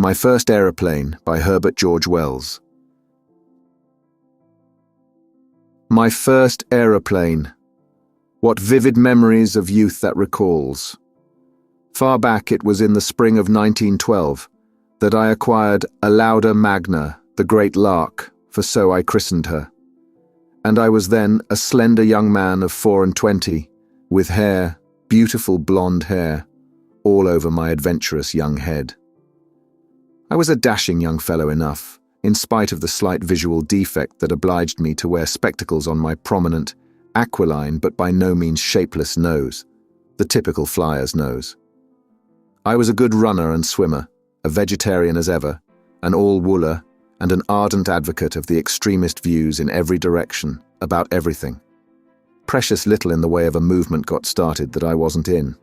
My First Aeroplane by Herbert George Wells. My first aeroplane. What vivid memories of youth that recalls. Far back it was in the spring of 1912 that I acquired a Lauda Magna, the Great Lark, for so I christened her. And I was then a slender young man of 24, with hair, beautiful blonde hair, all over my adventurous young head. I was a dashing young fellow enough, in spite of the slight visual defect that obliged me to wear spectacles on my prominent, aquiline but by no means shapeless nose, the typical flyer's nose. I was a good runner and swimmer, a vegetarian as ever, an all-wooler, and an ardent advocate of the extremist views in every direction, about everything. Precious little in the way of a movement got started that I wasn't in.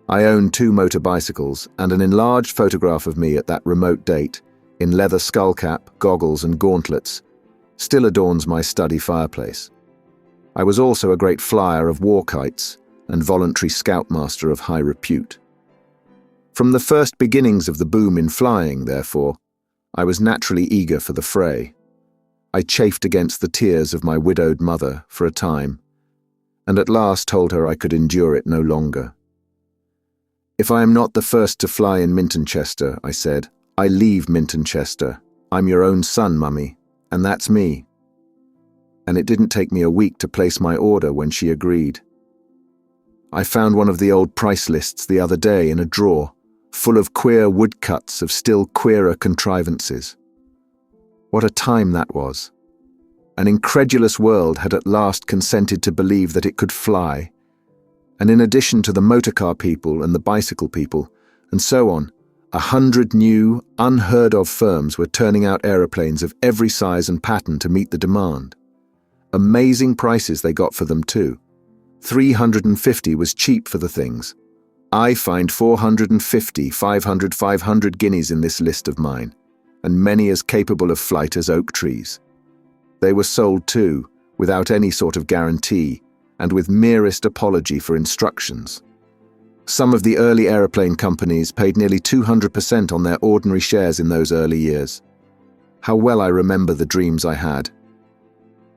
I owned 2 motor bicycles, and an enlarged photograph of me at that remote date, in leather skullcap, goggles and gauntlets, still adorns my study fireplace. I was also a great flyer of war kites and voluntary scoutmaster of high repute. From the first beginnings of the boom in flying, therefore, I was naturally eager for the fray. I chafed against the tears of my widowed mother for a time, and at last told her I could endure it no longer. If I am not the first to fly in Mintonchester, I said, I leave Mintonchester. I'm your own son, Mummy, and that's me. And it didn't take me a week to place my order when she agreed. I found one of the old price lists the other day in a drawer, full of queer woodcuts of still queerer contrivances. What a time that was! An incredulous world had at last consented to believe that it could fly, and in addition to the motorcar people and the bicycle people, and so on, 100 new, unheard-of firms were turning out aeroplanes of every size and pattern to meet the demand. Amazing prices they got for them too. 350 was cheap for the things. I find 450, 500 guineas in this list of mine, and many as capable of flight as oak trees. They were sold too, without any sort of guarantee, and with merest apology for instructions. Some of the early aeroplane companies paid nearly 200% on their ordinary shares in those early years. How well I remember the dreams I had.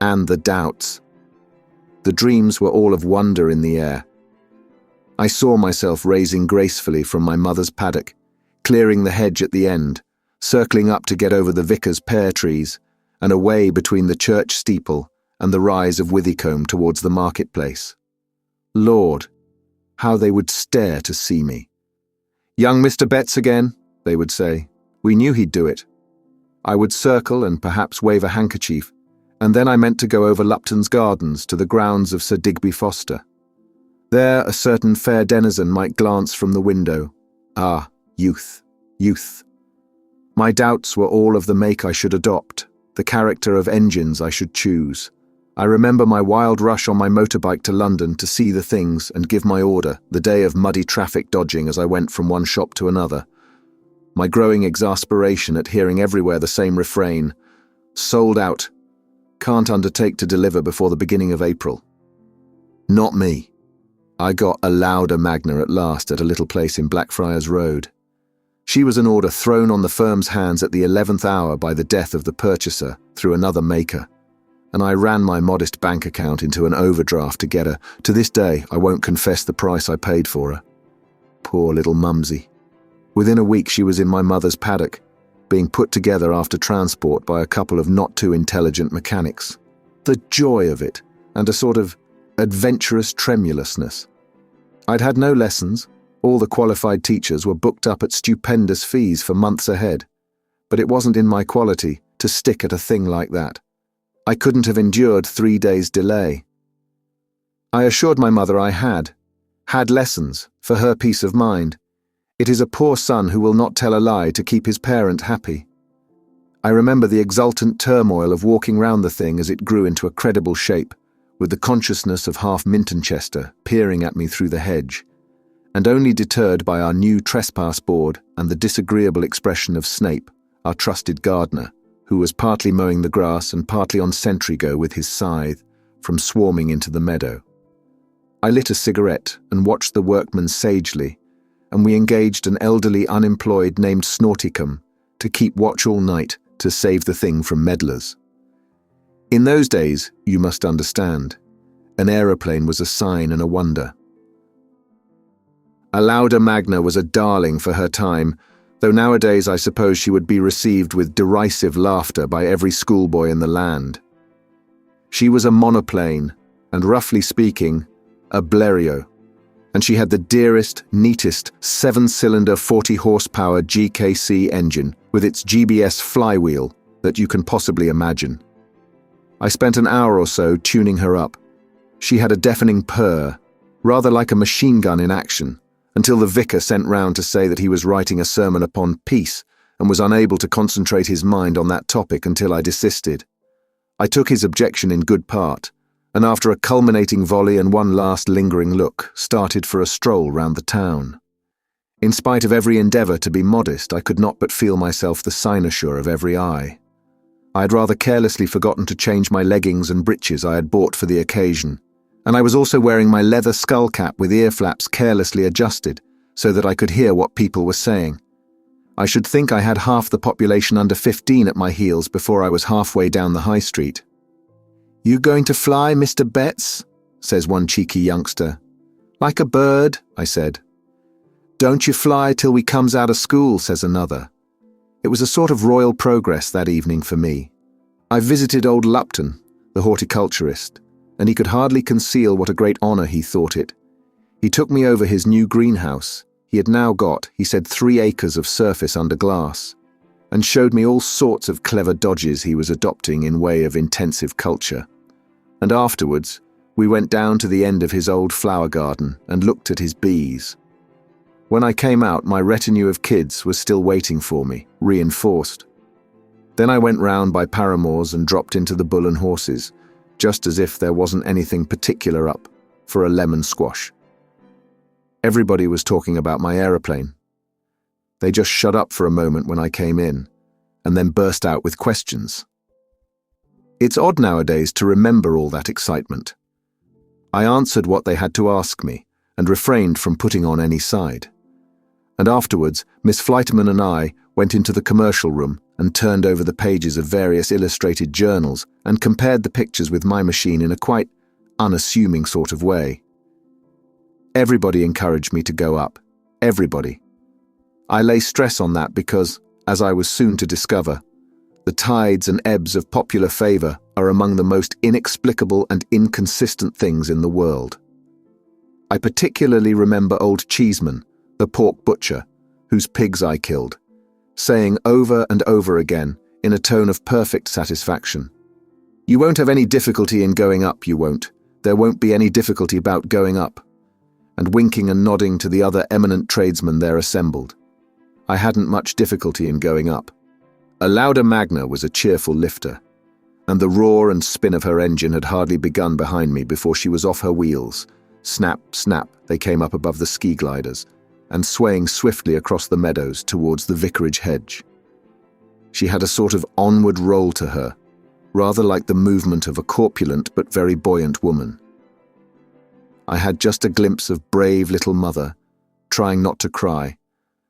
And the doubts. The dreams were all of wonder in the air. I saw myself raising gracefully from my mother's paddock, clearing the hedge at the end, circling up to get over the vicar's pear trees, and away between the church steeple and the rise of Withycombe towards the marketplace. Lord, how they would stare to see me. "Young Mr. Betts again," they would say. We knew he'd do it. I would circle and perhaps wave a handkerchief, and then I meant to go over Lupton's Gardens to the grounds of Sir Digby Foster. There a certain fair denizen might glance from the window. Ah, youth, youth. My doubts were all of the make I should adopt, the character of engines I should choose. I remember my wild rush on my motorbike to London to see the things and give my order, the day of muddy traffic dodging as I went from one shop to another. My growing exasperation at hearing everywhere the same refrain, "Sold out. Can't undertake to deliver before the beginning of April." Not me. I got a Lauda Magna at last at a little place in Blackfriars Road. She was an order thrown on the firm's hands at the 11th hour by the death of the purchaser through another maker, and I ran my modest bank account into an overdraft to get her. To this day, I won't confess the price I paid for her. Poor little mumsy. Within a week she was in my mother's paddock, being put together after transport by a couple of not too intelligent mechanics. The joy of it, and a sort of adventurous tremulousness. I'd had no lessons. All the qualified teachers were booked up at stupendous fees for months ahead, but it wasn't in my quality to stick at a thing like that. I couldn't have endured 3 days' delay. I assured my mother I had lessons, for her peace of mind. It is a poor son who will not tell a lie to keep his parent happy. I remember the exultant turmoil of walking round the thing as it grew into a credible shape, with the consciousness of half Mintonchester peering at me through the hedge, and only deterred by our new trespass board and the disagreeable expression of Snape, our trusted gardener, who was partly mowing the grass and partly on sentry-go with his scythe, from swarming into the meadow. I lit a cigarette and watched the workmen sagely, and we engaged an elderly unemployed named Snorticum to keep watch all night to save the thing from meddlers. In those days, you must understand, an aeroplane was a sign and a wonder. Alauda Magna was a darling for her time, though nowadays I suppose she would be received with derisive laughter by every schoolboy in the land. She was a monoplane, and roughly speaking, a Blériot, and she had the dearest, neatest 7-cylinder 40-horsepower GKC engine with its GBS flywheel that you can possibly imagine. I spent an hour or so tuning her up. She had a deafening purr, rather like a machine gun in action, until the vicar sent round to say that he was writing a sermon upon peace and was unable to concentrate his mind on that topic until I desisted. I took his objection in good part, and after a culminating volley and one last lingering look, started for a stroll round the town. In spite of every endeavour to be modest, I could not but feel myself the cynosure of every eye. I had rather carelessly forgotten to change my leggings and breeches I had bought for the occasion, and I was also wearing my leather skull cap with ear flaps carelessly adjusted, so that I could hear what people were saying. I should think I had half the population under 15 at my heels before I was halfway down the high street. "You going to fly, Mr. Betts?" says one cheeky youngster. "Like a bird," I said. "Don't you fly till we comes out of school," says another. It was a sort of royal progress that evening for me. I visited old Lupton, the horticulturist, and he could hardly conceal what a great honour he thought it. He took me over his new greenhouse. He had now got, he said, 3 acres of surface under glass, and showed me all sorts of clever dodges he was adopting in way of intensive culture. And afterwards, we went down to the end of his old flower garden and looked at his bees. When I came out, my retinue of kids was still waiting for me, reinforced. Then I went round by Paramore's and dropped into the Bull and Horses, just as if there wasn't anything particular up, for a lemon squash. Everybody was talking about my aeroplane. They just shut up for a moment when I came in, and then burst out with questions. It's odd nowadays to remember all that excitement. I answered what they had to ask me, and refrained from putting on any side. And afterwards, Miss Flightman and I went into the commercial room and turned over the pages of various illustrated journals and compared the pictures with my machine in a quite unassuming sort of way. Everybody encouraged me to go up. Everybody. I lay stress on that because, as I was soon to discover, the tides and ebbs of popular favour are among the most inexplicable and inconsistent things in the world. I particularly remember old Cheeseman, the pork butcher, whose pigs I killed, saying over and over again, in a tone of perfect satisfaction, "You won't have any difficulty in going up, you won't. There won't be any difficulty about going up," and winking and nodding to the other eminent tradesmen there assembled. I hadn't much difficulty in going up. Alauda Magna was a cheerful lifter, and the roar and spin of her engine had hardly begun behind me before she was off her wheels. Snap, snap, they came up above the ski gliders, and swaying swiftly across the meadows towards the vicarage hedge. She had a sort of onward roll to her, rather like the movement of a corpulent but very buoyant woman. I had just a glimpse of brave little mother, trying not to cry,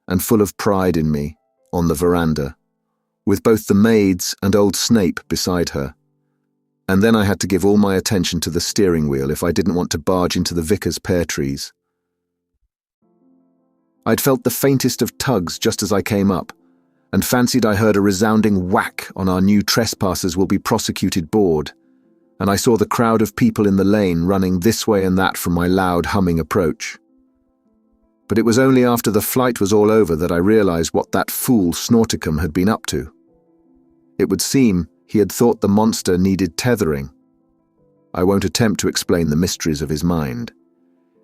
and full of pride in me, on the veranda, with both the maids and old Snape beside her. And then I had to give all my attention to the steering wheel if I didn't want to barge into the vicar's pear trees. I'd felt the faintest of tugs just as I came up, and fancied I heard a resounding whack on our new trespassers will be prosecuted board, and I saw the crowd of people in the lane running this way and that from my loud humming approach. But it was only after the flight was all over that I realized what that fool Snorticum had been up to. It would seem he had thought the monster needed tethering. I won't attempt to explain the mysteries of his mind.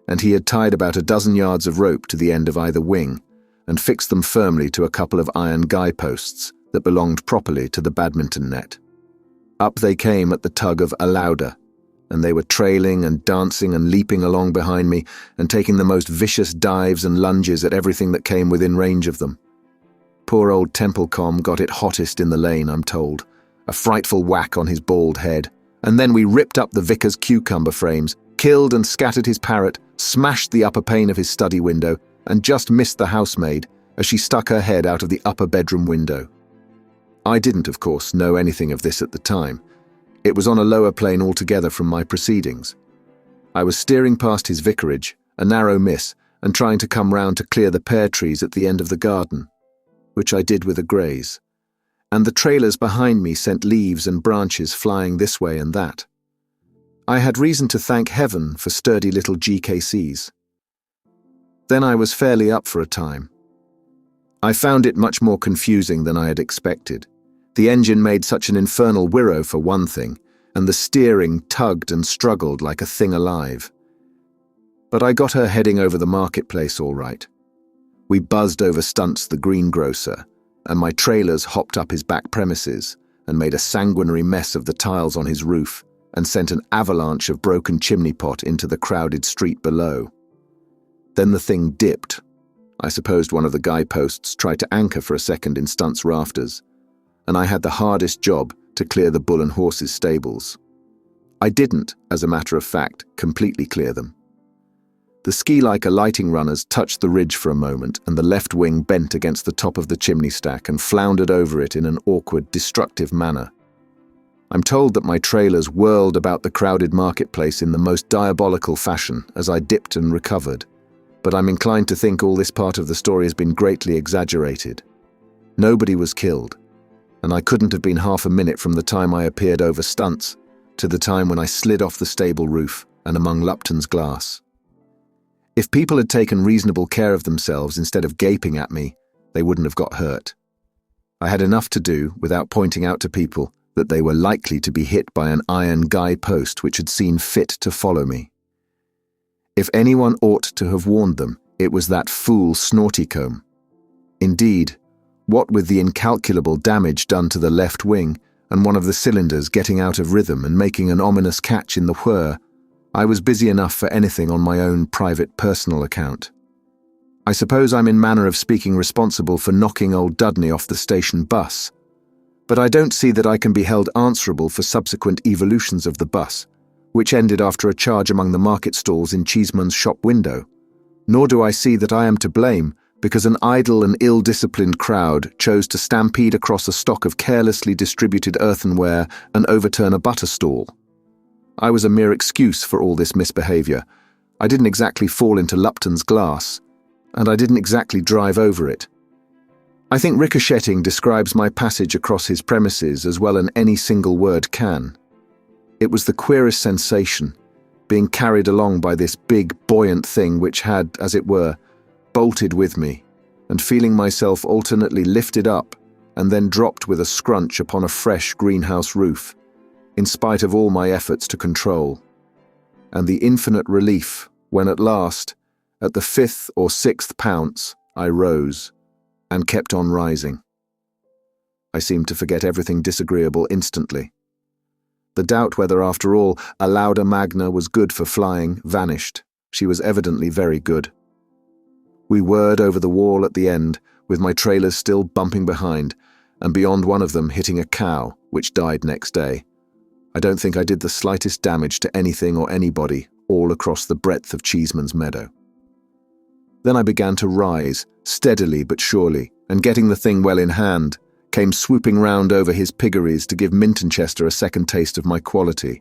And he had tied about a dozen yards of rope to the end of either wing and fixed them firmly to a couple of iron guy-posts that belonged properly to the badminton net. Up they came at the tug of Alauda, and they were trailing and dancing and leaping along behind me and taking the most vicious dives and lunges at everything that came within range of them. Poor old Templecom got it hottest in the lane, I'm told, a frightful whack on his bald head, and then we ripped up the vicar's cucumber frames, killed and scattered his parrot, smashed the upper pane of his study window, and just missed the housemaid as she stuck her head out of the upper bedroom window. I didn't, of course, know anything of this at the time. It was on a lower plane altogether from my proceedings. I was steering past his vicarage, a narrow miss, and trying to come round to clear the pear trees at the end of the garden, which I did with a graze, and the trailers behind me sent leaves and branches flying this way and that. I had reason to thank heaven for sturdy little GKCs. Then I was fairly up for a time. I found it much more confusing than I had expected. The engine made such an infernal whirro for one thing, and the steering tugged and struggled like a thing alive. But I got her heading over the marketplace all right. We buzzed over Stunts the greengrocer, and my trailers hopped up his back premises and made a sanguinary mess of the tiles on his roof and sent an avalanche of broken chimney pot into the crowded street below. Then the thing dipped. I supposed one of the guideposts tried to anchor for a second in Stunt's rafters, and I had the hardest job to clear the Bull and Horses stables. I didn't, as a matter of fact, completely clear them. The ski-like alighting runners touched the ridge for a moment, and the left wing bent against the top of the chimney stack and floundered over it in an awkward, destructive manner. I'm told that my trailers whirled about the crowded marketplace in the most diabolical fashion as I dipped and recovered, but I'm inclined to think all this part of the story has been greatly exaggerated. Nobody was killed, and I couldn't have been half a minute from the time I appeared over Stunts to the time when I slid off the stable roof and among Lupton's glass. If people had taken reasonable care of themselves instead of gaping at me, they wouldn't have got hurt. I had enough to do without pointing out to people that they were likely to be hit by an iron guy post which had seen fit to follow me. If anyone ought to have warned them, it was that fool Snortycombe. Indeed, what with the incalculable damage done to the left wing and one of the cylinders getting out of rhythm and making an ominous catch in the whir, I was busy enough for anything on my own private personal account. I suppose I'm in manner of speaking responsible for knocking old Dudney off the station bus, but I don't see that I can be held answerable for subsequent evolutions of the bus, which ended after a charge among the market stalls in Cheeseman's shop window, nor do I see that I am to blame because an idle and ill-disciplined crowd chose to stampede across a stock of carelessly distributed earthenware and overturn a butter stall. I was a mere excuse for all this misbehaviour. I didn't exactly fall into Lupton's glass, and I didn't exactly drive over it. I think ricocheting describes my passage across his premises as well as any single word can. It was the queerest sensation, being carried along by this big, buoyant thing which had, as it were, bolted with me, and feeling myself alternately lifted up and then dropped with a scrunch upon a fresh greenhouse roof, in spite of all my efforts to control, and the infinite relief when at last, at the 5th or 6th pounce, I rose, and kept on rising. I seemed to forget everything disagreeable instantly. The doubt whether, after all, a Lauda Magna was good for flying vanished. She was evidently very good. We whirred over the wall at the end, with my trailers still bumping behind, and beyond one of them hitting a cow, which died next day. I don't think I did the slightest damage to anything or anybody all across the breadth of Cheeseman's meadow. Then I began to rise, steadily but surely, and getting the thing well in hand, came swooping round over his piggeries to give Mintonchester a second taste of my quality.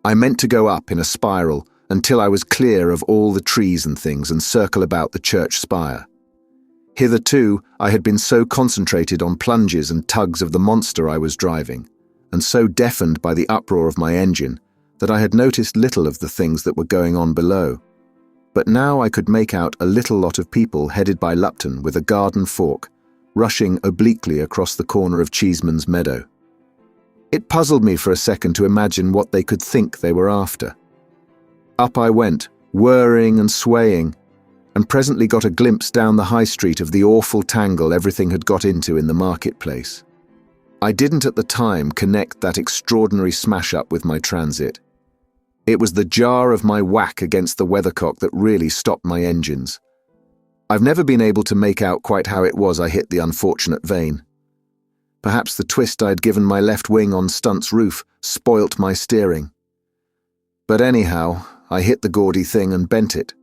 I meant to go up in a spiral until I was clear of all the trees and things and circle about the church spire. Hitherto, I had been so concentrated on plunges and tugs of the monster I was driving, and so deafened by the uproar of my engine, that I had noticed little of the things that were going on below. But now I could make out a little lot of people headed by Lupton with a garden fork, rushing obliquely across the corner of Cheeseman's meadow. It puzzled me for a second to imagine what they could think they were after. Up I went, whirring and swaying, and presently got a glimpse down the high street of the awful tangle everything had got into in the marketplace. I didn't at the time connect that extraordinary smash-up with my transit. It was the jar of my whack against the weathercock that really stopped my engines. I've never been able to make out quite how it was I hit the unfortunate vein. Perhaps the twist I'd given my left wing on Stunt's roof spoilt my steering. But anyhow, I hit the gaudy thing and bent it,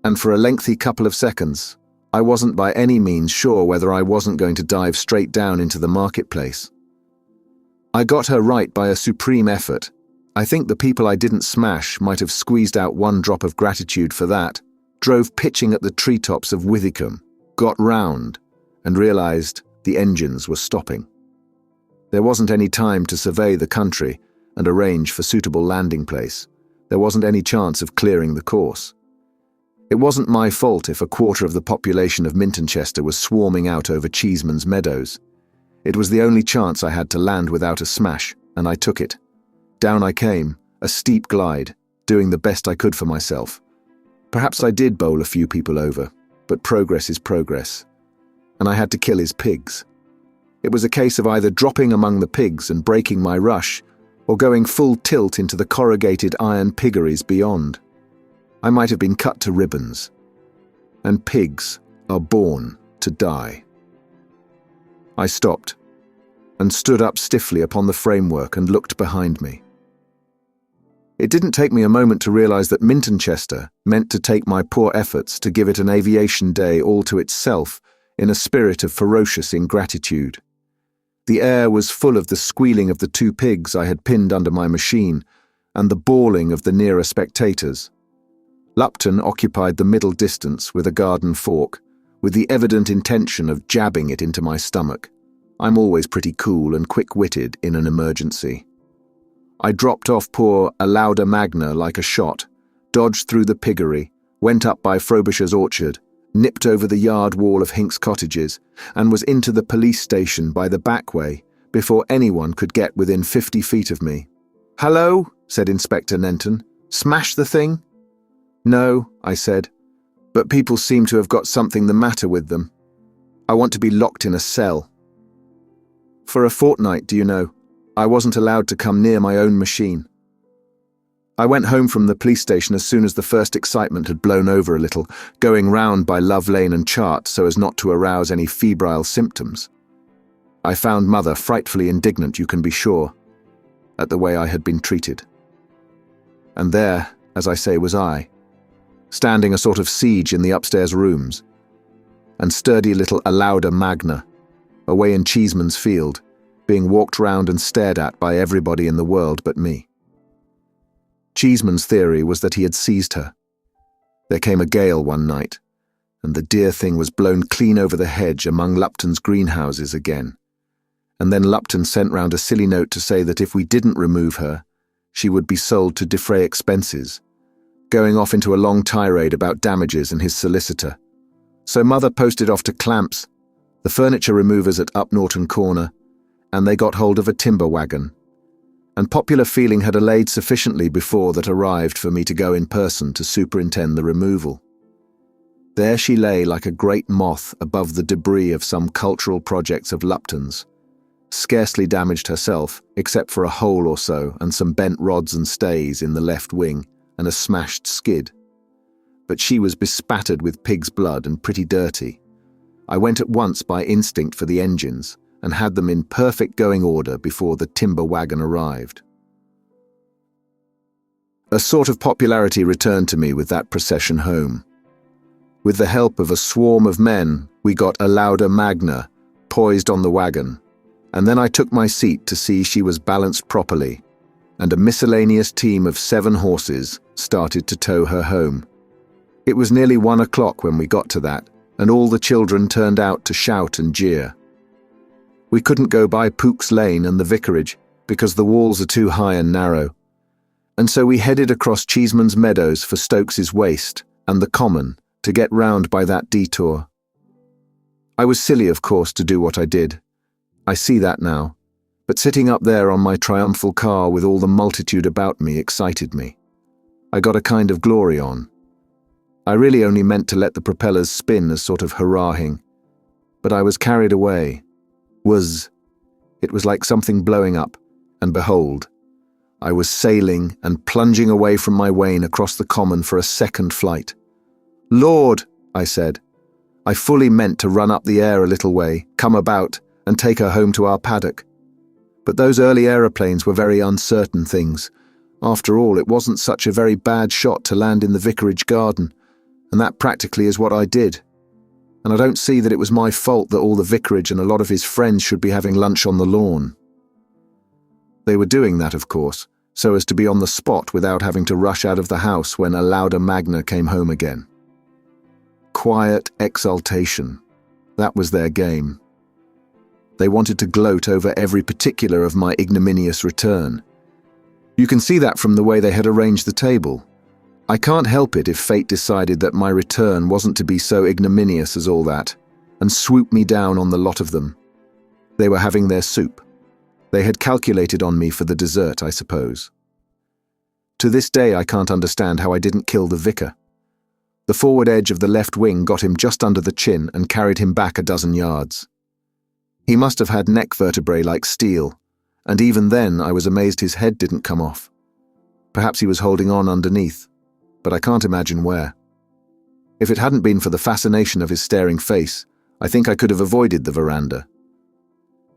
and for a lengthy couple of seconds, I wasn't by any means sure whether I wasn't going to dive straight down into the marketplace. I got her right by a supreme effort. I think the people I didn't smash might have squeezed out one drop of gratitude for that, drove pitching at the treetops of Withicum, got round, and realized the engines were stopping. There wasn't any time to survey the country and arrange for suitable landing place. There wasn't any chance of clearing the course. It wasn't my fault if a quarter of the population of Mintonchester was swarming out over Cheeseman's Meadows. It was the only chance I had to land without a smash, and I took it. Down I came, a steep glide, doing the best I could for myself. Perhaps I did bowl a few people over, but progress is progress. And I had to kill his pigs. It was a case of either dropping among the pigs and breaking my rush, or going full tilt into the corrugated iron piggeries beyond. I might have been cut to ribbons. And pigs are born to die. I stopped, and stood up stiffly upon the framework and looked behind me. It didn't take me a moment to realize that Mintonchester meant to take my poor efforts to give it an aviation day all to itself in a spirit of ferocious ingratitude. The air was full of the squealing of the two pigs I had pinned under my machine and the bawling of the nearer spectators. Lupton occupied the middle distance with a garden fork, with the evident intention of jabbing it into my stomach. I'm always pretty cool and quick-witted in an emergency. I dropped off poor Alauda Magna like a shot, dodged through the piggery, went up by Frobisher's orchard, nipped over the yard wall of Hinks Cottages, and was into the police station by the back way before anyone could get within 50 feet of me. "Hello," said Inspector Nenton. "Smash the thing?" "No," I said, "but people seem to have got something the matter with them. I want to be locked in a cell." For a fortnight, do you know, I wasn't allowed to come near my own machine. I went home from the police station as soon as the first excitement had blown over a little, going round by Love Lane and Chart so as not to arouse any febrile symptoms. I found Mother frightfully indignant, you can be sure, at the way I had been treated. And there, as I say, was I, standing a sort of siege in the upstairs rooms, and sturdy little Alauda Magna, away in Cheeseman's Field, being walked round and stared at by everybody in the world but me. Cheeseman's theory was that he had seized her. There came a gale one night, and the dear thing was blown clean over the hedge among Lupton's greenhouses again. And then Lupton sent round a silly note to say that if we didn't remove her, she would be sold to defray expenses, going off into a long tirade about damages and his solicitor. So Mother posted off to Clamps, the furniture removers at Up Norton Corner, and they got hold of a timber wagon. And popular feeling had allayed sufficiently before that arrived for me to go in person to superintend the removal. There she lay like a great moth above the debris of some cultural projects of Lupton's, scarcely damaged herself, except for a hole or so and some bent rods and stays in the left wing and a smashed skid. But she was bespattered with pig's blood and pretty dirty. I went at once by instinct for the engines and had them in perfect going order before the timber wagon arrived. A sort of popularity returned to me with that procession home. With the help of a swarm of men, we got Alauda Magna poised on the wagon, and then I took my seat to see she was balanced properly, and a miscellaneous team of 7 horses started to tow her home. It was nearly 1 o'clock when we got to that, and all the children turned out to shout and jeer. We couldn't go by Pook's Lane and the vicarage because the walls are too high and narrow, and so we headed across Cheeseman's Meadows for Stokes's Waste and the Common to get round by that detour. I was silly, of course, to do what I did. I see that now, but sitting up there on my triumphal car with all the multitude about me excited me. I got a kind of glory on. I really only meant to let the propellers spin as sort of hurrahing, but I was carried away. It was like something blowing up, and behold, I was sailing and plunging away from my Wain across the Common for a second flight. "Lord," I said. I fully meant to run up the air a little way, come about, and take her home to our paddock. But those early aeroplanes were very uncertain things. After all, it wasn't such a very bad shot to land in the vicarage garden, and that practically is what I did. And I don't see that it was my fault that all the vicarage and a lot of his friends should be having lunch on the lawn. They were doing that, of course, so as to be on the spot without having to rush out of the house when a lauda magna came home again. Quiet exultation. That was their game. They wanted to gloat over every particular of my ignominious return. You can see that from the way they had arranged the table. I can't help it if fate decided that my return wasn't to be so ignominious as all that, and swooped me down on the lot of them. They were having their soup. They had calculated on me for the dessert, I suppose. To this day I can't understand how I didn't kill the vicar. The forward edge of the left wing got him just under the chin and carried him back a dozen yards. He must have had neck vertebrae like steel, and even then I was amazed his head didn't come off. Perhaps he was holding on underneath, but I can't imagine where. If it hadn't been for the fascination of his staring face, I think I could have avoided the veranda.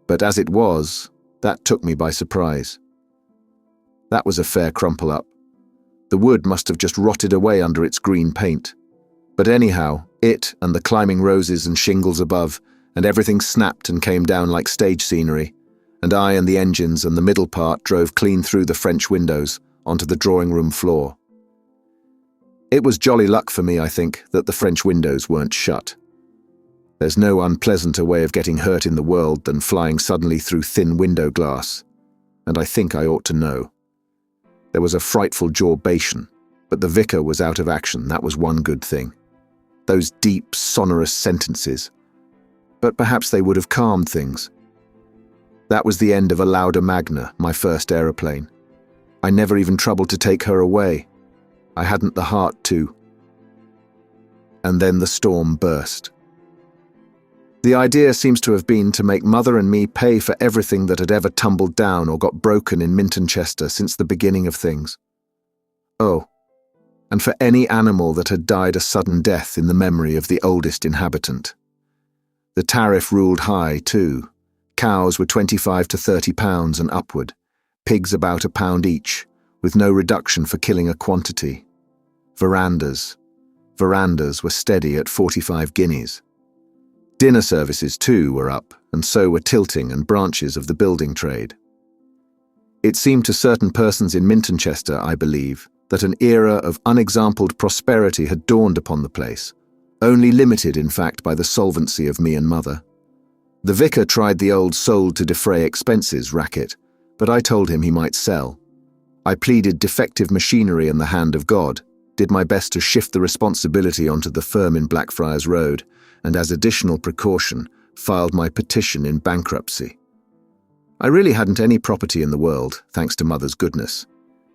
But as it was, that took me by surprise. That was a fair crumple-up. The wood must have just rotted away under its green paint. But anyhow, it and the climbing roses and shingles above, and everything snapped and came down like stage scenery, and I and the engines and the middle part drove clean through the French windows onto the drawing-room floor. It was jolly luck for me, I think, that the French windows weren't shut. There's no unpleasanter way of getting hurt in the world than flying suddenly through thin window glass, and I think I ought to know. There was a frightful jawbation, but the vicar was out of action, that was one good thing. Those deep, sonorous sentences. But perhaps they would have calmed things. That was the end of a lauda magna, my first aeroplane. I never even troubled to take her away. I hadn't the heart to. And then the storm burst. The idea seems to have been to make Mother and me pay for everything that had ever tumbled down or got broken in Mintonchester since the beginning of things. Oh, and for any animal that had died a sudden death in the memory of the oldest inhabitant. The tariff ruled high, too. Cows were 25 to 30 pounds and upward, pigs about £1 each, with no reduction for killing a quantity. Verandas were steady at 45 guineas. Dinner services, too, were up, and so were tilting and branches of the building trade. It seemed to certain persons in Mintonchester, I believe, that an era of unexampled prosperity had dawned upon the place, only limited, in fact, by the solvency of me and Mother. The vicar tried the old sold to defray expenses racket, but I told him he might sell. I pleaded defective machinery in the hand of God, did my best to shift the responsibility onto the firm in Blackfriars Road, and as additional precaution, filed my petition in bankruptcy. I really hadn't any property in the world, thanks to Mother's goodness,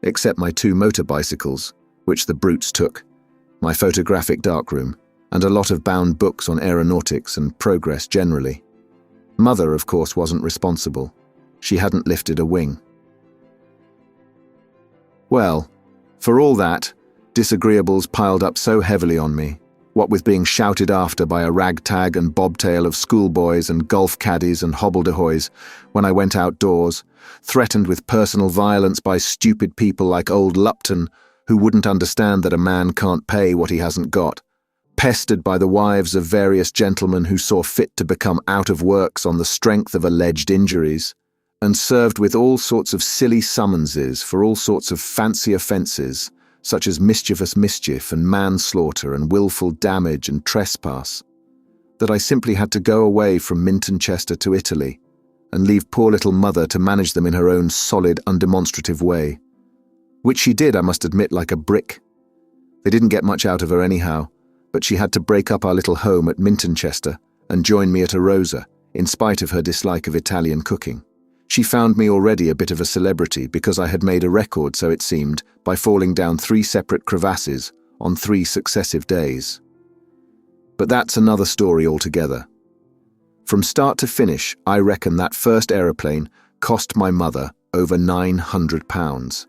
except my 2 motor bicycles, which the brutes took, my photographic darkroom, and a lot of bound books on aeronautics and progress generally. Mother, of course, wasn't responsible. She hadn't lifted a wing. Well, for all that, disagreeables piled up so heavily on me, what with being shouted after by a ragtag and bobtail of schoolboys and golf caddies and hobbledehoys when I went outdoors, threatened with personal violence by stupid people like old Lupton, who wouldn't understand that a man can't pay what he hasn't got, pestered by the wives of various gentlemen who saw fit to become out of works on the strength of alleged injuries, and served with all sorts of silly summonses for all sorts of fancy offences, such as mischievous mischief and manslaughter and willful damage and trespass, that I simply had to go away from Mintonchester to Italy and leave poor little Mother to manage them in her own solid, undemonstrative way. Which she did, I must admit, like a brick. They didn't get much out of her anyhow, but she had to break up our little home at Mintonchester and join me at Arosa, in spite of her dislike of Italian cooking. She found me already a bit of a celebrity because I had made a record, so it seemed, by falling down 3 separate crevasses on 3 successive days. But that's another story altogether. From start to finish, I reckon that first aeroplane cost my mother over £900.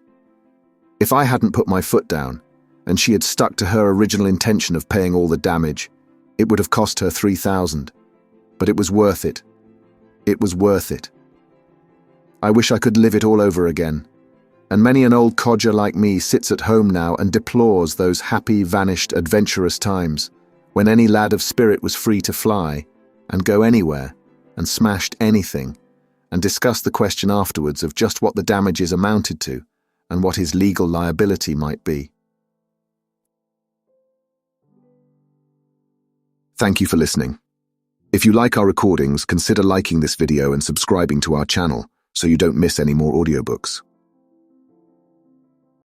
If I hadn't put my foot down, and she had stuck to her original intention of paying all the damage, it would have cost her £3,000. But it was worth it. It was worth it. I wish I could live it all over again. And many an old codger like me sits at home now and deplores those happy, vanished, adventurous times, when any lad of spirit was free to fly and go anywhere and smashed anything, and discuss the question afterwards of just what the damages amounted to and what his legal liability might be. Thank you for listening. If you like our recordings, consider liking this video and subscribing to our channel so you don't miss any more audiobooks.